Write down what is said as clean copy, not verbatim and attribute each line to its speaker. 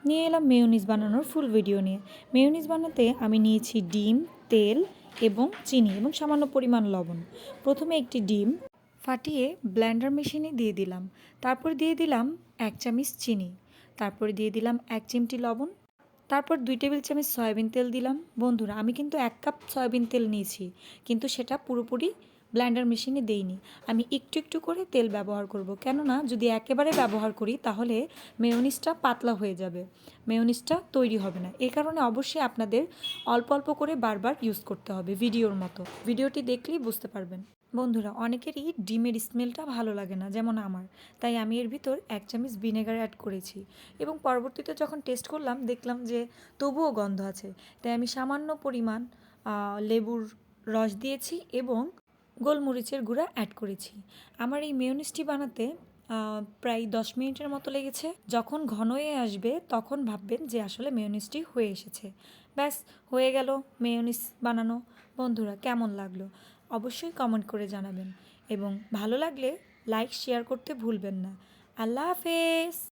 Speaker 1: নিয়ে এলাম মেয়োনিজ বানানোর ফুল ভিডিও নিয়ে। মেয়োনিজ বানাতে আমি নিয়েছি ডিম, তেল এবং চিনি এবং সামান্য পরিমাণ লবণ। প্রথমে একটি ডিম ফাটিয়ে ব্লেন্ডার মেশিনে দিয়ে দিলাম। তারপর দিয়ে দিলাম 1 চামচ চিনি। তারপরে দিয়ে দিলাম 1 চিমটি লবণ। তারপর 2 টেবিল চামচ সয়াবিন তেল দিলাম। বন্ধুরা, আমি কিন্তু 1 কাপ সয়াবিন তেল নিয়েছি, কিন্তু সেটা পুরোপুরি ব্লেন্ডার মেশিনে দেইনি। আমি একটু একটু করে তেল ব্যবহার করব, কেননা যদি একেবারে ব্যবহার করি তাহলে মেয়োনিজটা পাতলা হয়ে যাবে, মেয়োনিজটা তৈরি হবে না। এই কারণে অবশ্যই আপনাদের অল্প অল্প করে বারবার ইউজ করতে হবে, ভিডিওর মতো। ভিডিওটি দেখলেই বুঝতে পারবেন। বন্ধুরা, অনেকেরই ডিমের স্মেলটা ভালো লাগে না, যেমন আমার। তাই আমি এর ভিতর 1 চামচ ভিনেগার অ্যাড করেছি এবং পরবর্তীতে যখন টেস্ট করলাম দেখলাম যে তবুও গন্ধ আছে। তাই আমি সামান্য পরিমাণ লেবুর রস দিয়েছি এবং গোলমরিচের গুঁড়া অ্যাড করেছি। আমার এই মেয়োনিজটি বানাতে প্রায় 10 মিনিটের মতো লেগেছে। যখন ঘন হয়ে আসবে তখন ভাববেন যে আসলে মেয়োনিজটি হয়ে এসেছে। ব্যাস, হয়ে গেল মেয়োনিজ বানানো। বন্ধুরা, কেমন লাগলো অবশ্যই কমেন্ট করে জানাবেন এবং ভালো লাগলে লাইক শেয়ার করতে ভুলবেন না। আল্লাহ হাফেজ।